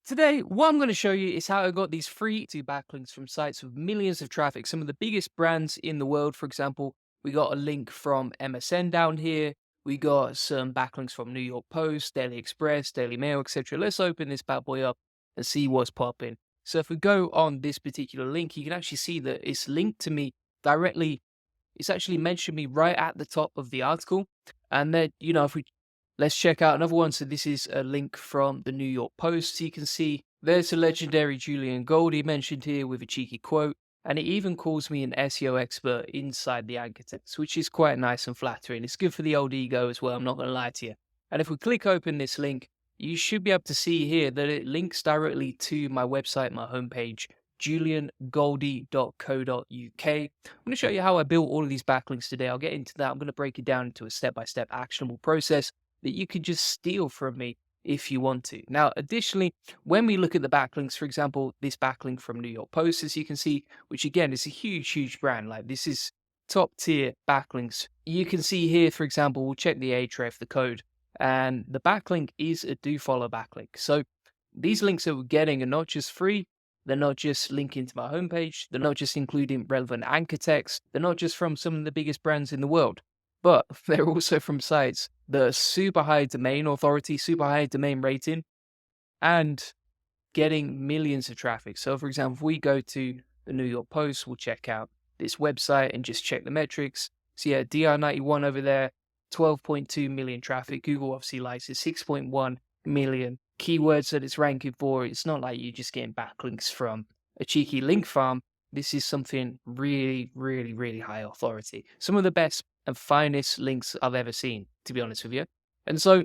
Today, what I'm going to show you is how I got these free to backlinks from sites with millions of traffic. Some of the biggest brands in the world, for example, we got a link from MSN down here. We got some backlinks from New York Post, Daily Express, Daily Mail, etc. Let's open this bad boy up and see what's popping. So if we go on this particular link, you can actually see that it's linked to me directly. It's actually mentioned me right at the top of the article. And then, if we let's check out another one. So this is a link from the New York Post. So you can see there's a legendary Julian Goldie mentioned here with a cheeky quote. And it even calls me an SEO expert inside the anchor text, which is quite nice and flattering. It's good for the old ego as well, I'm not going to lie to you. And if we click open this link, you should be able to see here that it links directly to my website, my homepage, juliangoldie.co.uk. I'm going to show you how I built all of these backlinks today. I'll get into that. I'm going to break it down into a step-by-step actionable process that you could just steal from me if you want to. Now, additionally, when we look at the backlinks, for example, this backlink from New York Post, as you can see, which again is a huge, huge brand. Like this is top tier backlinks. You can see here, for example, we'll check the href, the code, and the backlink is a do follow backlink. So these links that we're getting are not just free. They're not just linking to my homepage. They're not just including relevant anchor text. They're not just from some of the biggest brands in the world, but they're also from sites that are super high domain authority, super high domain rating, and getting millions of traffic. So, for example, if we go to the New York Post, we'll check out this website and just check the metrics. So, yeah, DR91 over there, 12.2 million traffic. Google obviously likes it, 6.1 million keywords that it's ranking for. It's not like you're just getting backlinks from a cheeky link farm. This is something really, really, really high authority. Some of the best and finest links I've ever seen, to be honest with you. And so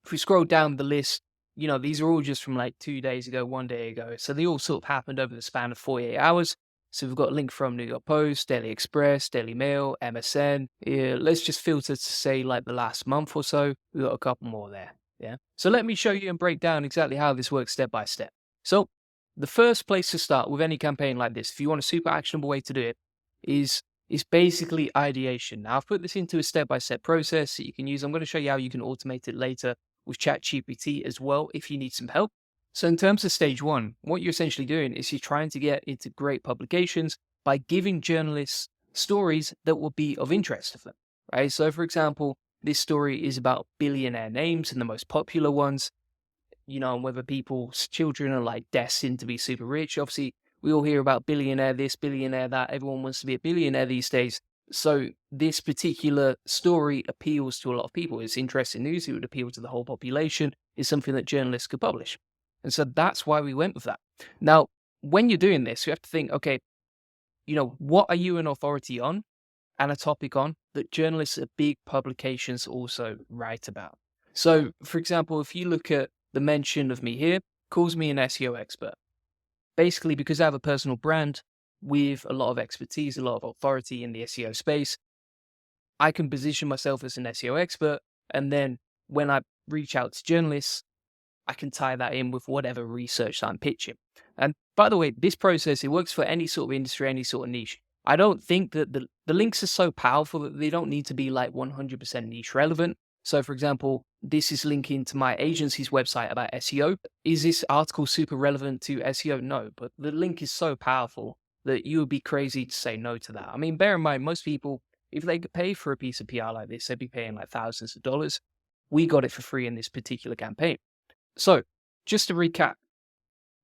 if we scroll down the list, these are all just from like 2 days ago, 1 day ago. So they all sort of happened over the span of 48 hours. So we've got a link from New York Post, Daily Express, Daily Mail, MSN. Yeah, let's just filter to say like the last month or so. We've got a couple more there. Yeah. So let me show you and break down exactly how this works step by step. So the first place to start with any campaign like this, if you want a super actionable way to do it, is basically ideation. Now I've put this into a step-by-step process that you can use. I'm going to show you how you can automate it later with ChatGPT as well if you need some help. So in terms of stage one, what you're essentially doing is you're trying to get into great publications by giving journalists stories that will be of interest to them, right? So for example, this story is about billionaire names and the most popular ones, and whether people's children are like destined to be super rich. Obviously, we all hear about billionaire this, billionaire that. Everyone wants to be a billionaire these days. So this particular story appeals to a lot of people. It's interesting news. It would appeal to the whole population. It's something that journalists could publish. And so that's why we went with that. Now, when you're doing this, you have to think, okay, what are you an authority on and a topic on that journalists at big publications also write about? So, for example, if you look at the mention of me here, calls me an SEO expert. Basically, because I have a personal brand with a lot of expertise, a lot of authority in the SEO space, I can position myself as an SEO expert. And then when I reach out to journalists, I can tie that in with whatever research I'm pitching. And by the way, this process, it works for any sort of industry, any sort of niche. I don't think that the links are so powerful that they don't need to be like 100% niche relevant. So for example, this is linking to my agency's website about SEO. Is this article super relevant to SEO? No, but the link is so powerful that you would be crazy to say no to that. I mean, bear in mind, most people, if they could pay for a piece of PR like this, they'd be paying like thousands of dollars. We got it for free in this particular campaign. So just to recap,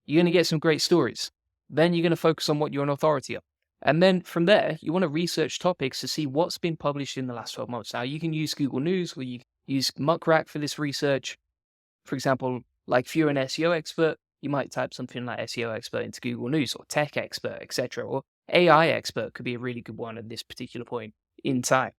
you're going to get some great stories. Then you're going to focus on what you're an authority on. And then from there, you want to research topics to see what's been published in the last 12 months. Now, you can use Google News or you can use Muckrack for this research. For example, like if you're an SEO expert, you might type something like SEO expert into Google News or tech expert, etc. Or AI expert could be a really good one at this particular point in time.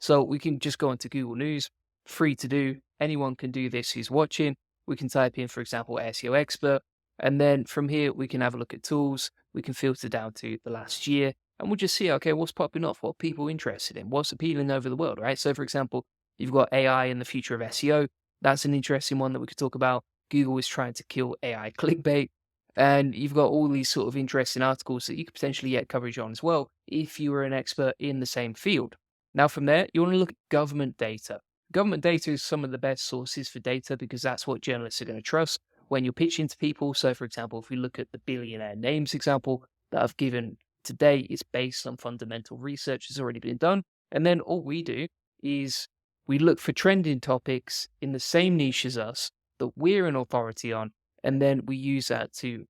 So we can just go into Google News, free to do. Anyone can do this who's watching. We can type in, for example, SEO expert. And then from here, we can have a look at tools. We can filter down to the last year and we'll just see, okay, what's popping off? What are people interested in? What's appealing over the world, right? So for example, you've got AI and the future of SEO. That's an interesting one that we could talk about. Google is trying to kill AI clickbait. And you've got all these sort of interesting articles that you could potentially get coverage on as well if you were an expert in the same field. Now from there, you want to look at government data. Government data is some of the best sources for data because that's what journalists are going to trust. when you're pitching to people. So, for example, if we look at the billionaire names example that I've given today, it's based on fundamental research that's already been done. And then all we do is we look for trending topics in the same niche as us that we're an authority on, and then we use that to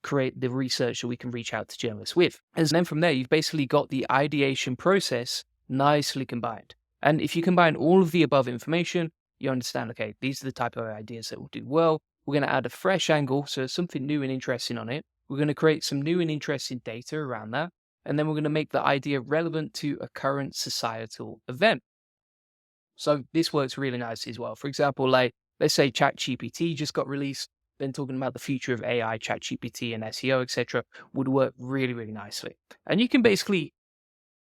create the research that we can reach out to journalists with. And then from there, you've basically got the ideation process nicely combined. And if you combine all of the above information, you understand, okay, these are the type of ideas that will do well. We're going to add a fresh angle, so something new and interesting on it. We're going to create some new and interesting data around that. And then we're going to make the idea relevant to a current societal event. So this works really nicely as well. For example, like let's say ChatGPT just got released, then talking about the future of AI, ChatGPT and SEO, etc., would work really, really nicely. And you can basically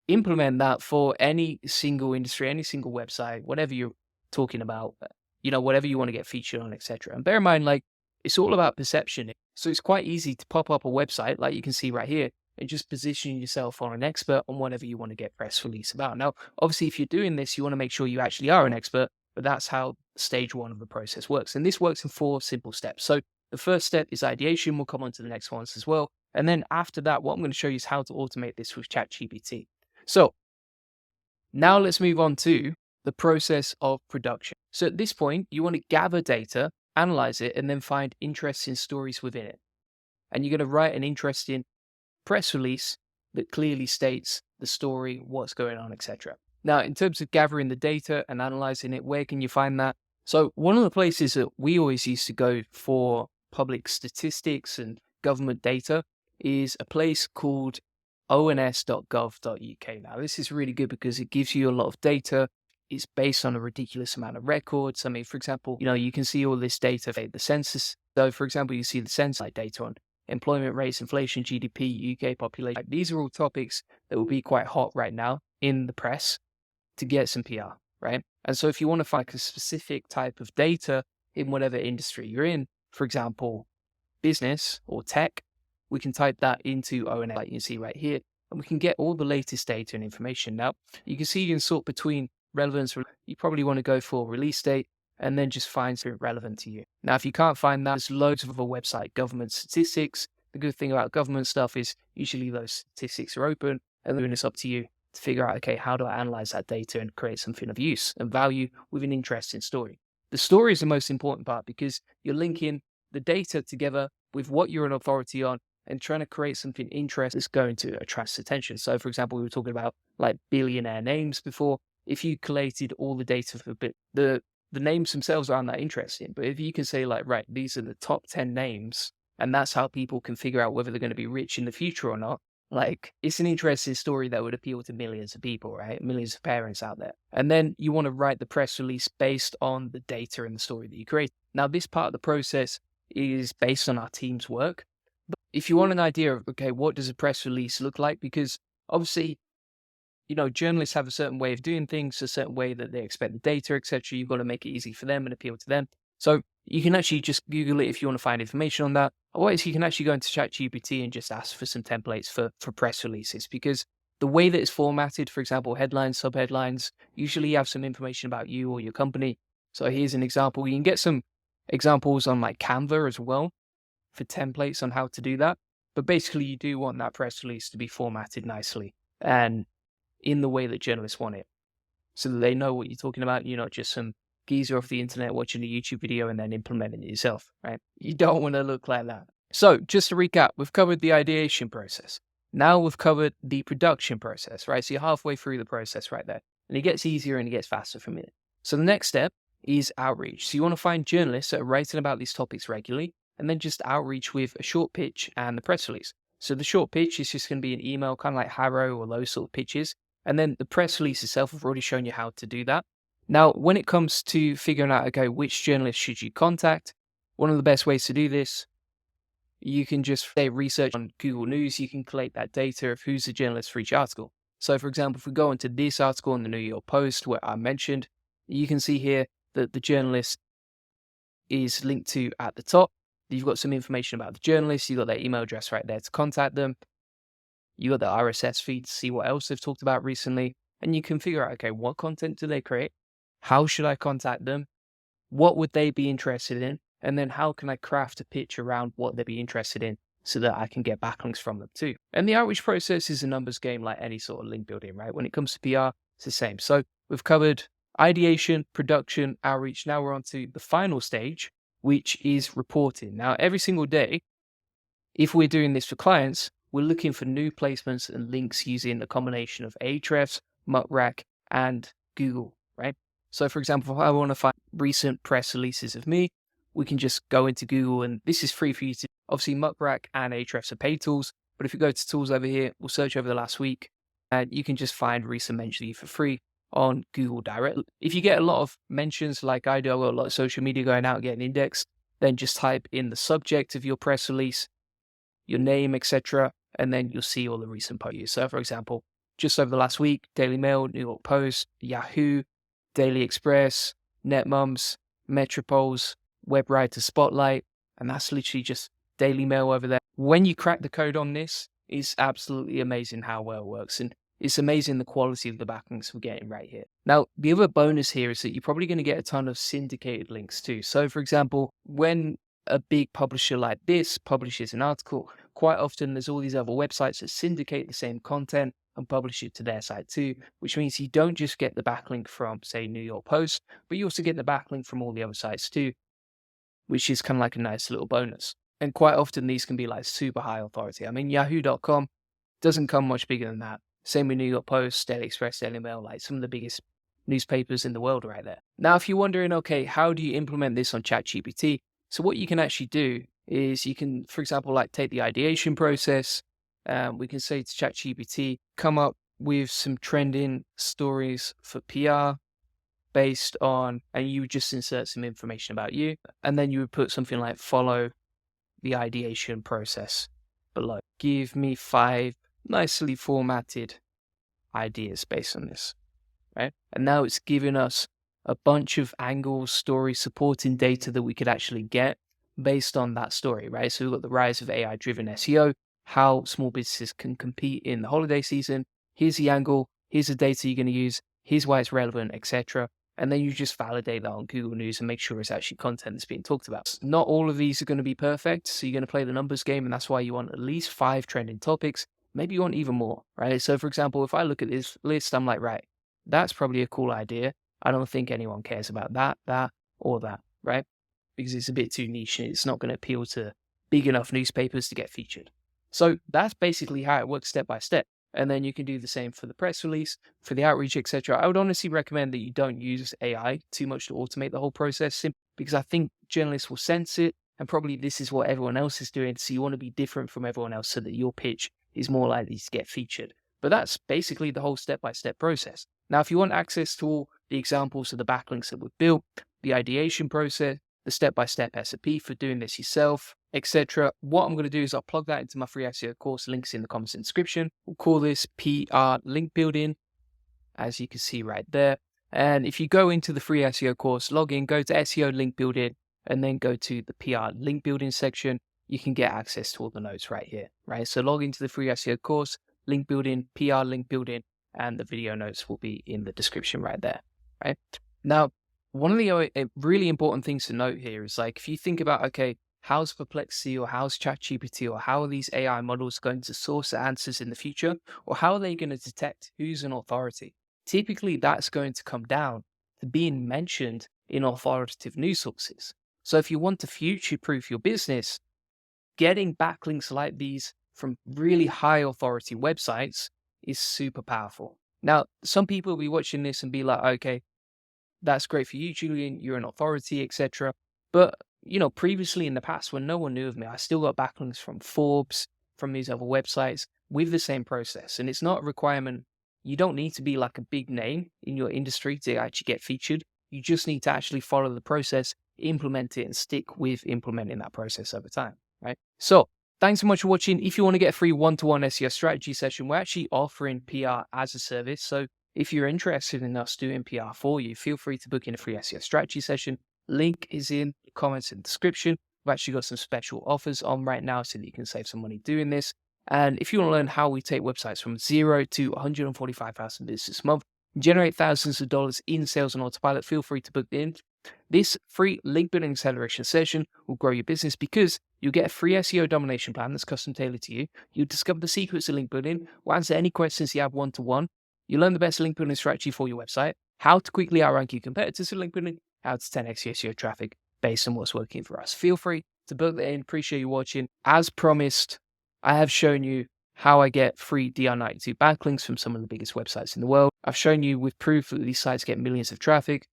implement that for any single industry, any single website, whatever you're talking about, whatever you want to get featured on, etc. And bear in mind, like it's all about perception. So it's quite easy to pop up a website like you can see right here and just position yourself on an expert on whatever you want to get press release about. Now, obviously, if you're doing this, you want to make sure you actually are an expert, but that's how stage one of the process works. And this works in 4 simple steps. So the first step is ideation. We'll come on to the next ones as well. And then after that, what I'm going to show you is how to automate this with ChatGPT. So now let's move on to the process of production. So at this point, you want to gather data, analyze it, and then find interesting stories within it. And you're going to write an interesting press release that clearly states the story, what's going on, etc. Now, in terms of gathering the data and analyzing it, where can you find that? So one of the places that we always used to go for public statistics and government data is a place called ons.gov.uk. Now, this is really good because it gives you a lot of data. It's based on a ridiculous amount of records. I mean, for example, you can see all this data, the census. So, for example, you see the census data on employment rates, inflation, GDP, UK population. These are all topics that will be quite hot right now in the press to get some PR, right? And so if you want to find a specific type of data in whatever industry you're in, for example, business or tech, we can type that into ONS, like you see right here, and we can get all the latest data and information. Now, you can see you can sort between relevance. You probably want to go for release date and then just find something relevant to you. Now, if you can't find that, there's loads of other website government statistics. The good thing about government stuff is usually those statistics are open, and then it's up to you to figure out, okay, how do I analyze that data and create something of use and value with an interesting story? The story is the most important part because you're linking the data together with what you're an authority on and trying to create something interesting that's going to attract attention. So, for example, we were talking about like billionaire names before. If you collated all the data for the names themselves aren't that interesting, but if you can say like, right, these are the top 10 names, and that's how people can figure out whether they're going to be rich in the future or not, like it's an interesting story that would appeal to millions of people, right? Millions of parents out there. And then you want to write the press release based on the data and the story that you create. Now, this part of the process is based on our team's work. But if you want an idea of, okay, what does a press release look like? Because obviously, journalists have a certain way of doing things, a certain way that they expect the data, etc. You've got to make it easy for them and appeal to them. So you can actually just Google it if you want to find information on that. Otherwise, you can actually go into ChatGPT and just ask for some templates for press releases, because the way that it's formatted, for example, headlines, subheadlines, usually have some information about you or your company. So here's an example. You can get some examples on like Canva as well for templates on how to do that. But basically, you do want that press release to be formatted nicely and in the way that journalists want it, so that they know what you're talking about. You're not just some geezer off the internet watching a YouTube video and then implementing it yourself, right? You don't want to look like that. So just to recap, we've covered the ideation process. Now we've covered the production process, right? So you're halfway through the process right there, and it gets easier and it gets faster from it. So the next step is outreach. So you want to find journalists that are writing about these topics regularly, and then just outreach with a short pitch and the press release. So the short pitch is just going to be an email, kind of like Harrow or those sort of pitches. And then the press release itself, I've already shown you how to do that. Now, when it comes to figuring out, okay, which journalist should you contact, one of the best ways to do this, you can just say research on Google News. You can collate that data of who's the journalist for each article. So, for example, if we go into this article in the New York Post where I mentioned, you can see here that the journalist is linked to at the top. You've got some information about the journalist. You've got their email address right there to contact them. You got the RSS feed to see what else they've talked about recently. And you can figure out, okay, what content do they create? How should I contact them? What would they be interested in? And then how can I craft a pitch around what they'd be interested in so that I can get backlinks from them too? And the outreach process is a numbers game like any sort of link building, right? When it comes to PR, it's the same. So we've covered ideation, production, outreach. Now we're on to the final stage, which is reporting. Now, every single day, if we're doing this for clients, we're looking for new placements and links using a combination of Ahrefs, Muckrack, and Google, right? So, for example, if I want to find recent press releases of me, we can just go into Google, and this is free for you to. Obviously, Muckrack and Ahrefs are paid tools, but if you go to tools over here, we'll search over the last week, and you can just find recent mentions for free on Google directly. If you get a lot of mentions like I do, a lot of social media going out getting indexed, then just type in the subject of your press release, your name, etc., and then you'll see all the recent posts. So, for example, just over the last week, Daily Mail, New York Post, Yahoo, Daily Express, NetMums, Metropoles, WebWriter Spotlight, and that's literally just Daily Mail over there. When you crack the code on this, it's absolutely amazing how well it works, and it's amazing the quality of the backlinks we're getting right here. Now, the other bonus here is that you're probably going to get a ton of syndicated links too. So, for example, when a big publisher like this publishes an article, quite often there's all these other websites that syndicate the same content and publish it to their site too, which means you don't just get the backlink from, say, New York Post, but you also get the backlink from all the other sites too, which is kind of like a nice little bonus. And quite often these can be like super high authority. I mean, yahoo.com doesn't come much bigger than that. Same with New York Post, Daily Express, Daily Mail, like some of the biggest newspapers in the world right there. Now, if you're wondering, okay, how do you implement this on ChatGPT? So what you can actually do is you can, for example, like take the ideation process. We can say to ChatGPT, come up with some trending stories for PR based on, and you would just insert some information about you. And then you would put something like follow the ideation process below. Give me 5 nicely formatted ideas based on this, right? And now it's giving us a bunch of angles, stories, supporting data that we could actually get based on that story, right? So we've got the rise of AI-driven SEO, how small businesses can compete in the holiday season. Here's the angle, here's the data you're going to use, here's why it's relevant, etc. And then you just validate that on Google News and make sure it's actually content that's being talked about. Not all of these are going to be perfect, so you're going to play the numbers game, and that's why you want at least 5 trending topics. Maybe you want even more, right? So for example, if I look at this list, I'm like, right, that's probably a cool idea. I don't think anyone cares about that, or that, right? Because it's a bit too niche and it's not going to appeal to big enough newspapers to get featured. So that's basically how it works step by step. And then you can do the same for the press release, for the outreach, etc. I would honestly recommend that you don't use AI too much to automate the whole process, because I think journalists will sense it, and probably this is what everyone else is doing. So you want to be different from everyone else so that your pitch is more likely to get featured. But that's basically the whole step-by-step process. Now, if you want access to all the examples of the backlinks that we've built, the ideation process, the step-by-step SOP for doing this yourself, etc., what I'm going to do is I'll plug that into my free SEO course. Links in the comments and description. We'll call this PR link building, as you can see right there. And if you go into the free SEO course, log in, go to SEO link building, and then go to the PR link building section, you can get access to all the notes right here, right? So log into the free SEO course, link building, PR link building, and the video notes will be in the description right there, right? Now, one of the really important things to note here is, like, if you think about, okay, how's Perplexity or how's ChatGPT or how are these AI models going to source answers in the future, or how are they going to detect who's an authority? Typically, that's going to come down to being mentioned in authoritative news sources. So if you want to future-proof your business, getting backlinks like these from really high authority websites is super powerful. Now, some people will be watching this and be like, okay, that's great for you, Julian, you're an authority, etc. But, previously in the past, when no one knew of me, I still got backlinks from Forbes, from these other websites with the same process. And it's not a requirement. You don't need to be like a big name in your industry to actually get featured. You just need to actually follow the process, implement it, and stick with implementing that process over time, right? So thanks so much for watching. If you want to get a free one-to-one SEO strategy session, we're actually offering PR as a service. So if you're interested in us doing PR for you, feel free to book in a free SEO strategy session. Link is in the comments and description. We've actually got some special offers on right now so that you can save some money doing this. And if you want to learn how we take websites from 0 to 145,000 visitors a month, generate thousands of dollars in sales on autopilot, feel free to book in. This free link building acceleration session will grow your business because you'll get a free SEO domination plan that's custom tailored to you. You'll discover the secrets of link building, we'll answer any questions you have one to one. You'll learn the best link building strategy for your website, how to quickly outrank your competitors with link building, how to 10x your SEO traffic based on what's working for us. Feel free to book that in. Appreciate you watching. As promised, I have shown you how I get free DR92 backlinks from some of the biggest websites in the world. I've shown you with proof that these sites get millions of traffic.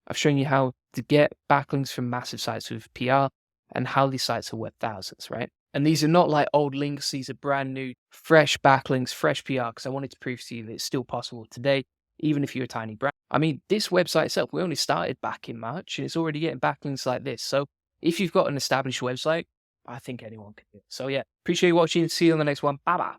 I've shown you how to get backlinks from massive sites with PR and how these sites are worth thousands, right? And these are not like old links. These are brand new, fresh backlinks, fresh PR, because I wanted to prove to you that it's still possible today, even if you're a tiny brand. I mean, this website itself, we only started back in March and it's already getting backlinks like this. So if you've got an established website, I think anyone can do it. So yeah, appreciate you watching. See you on the next one. Bye-bye.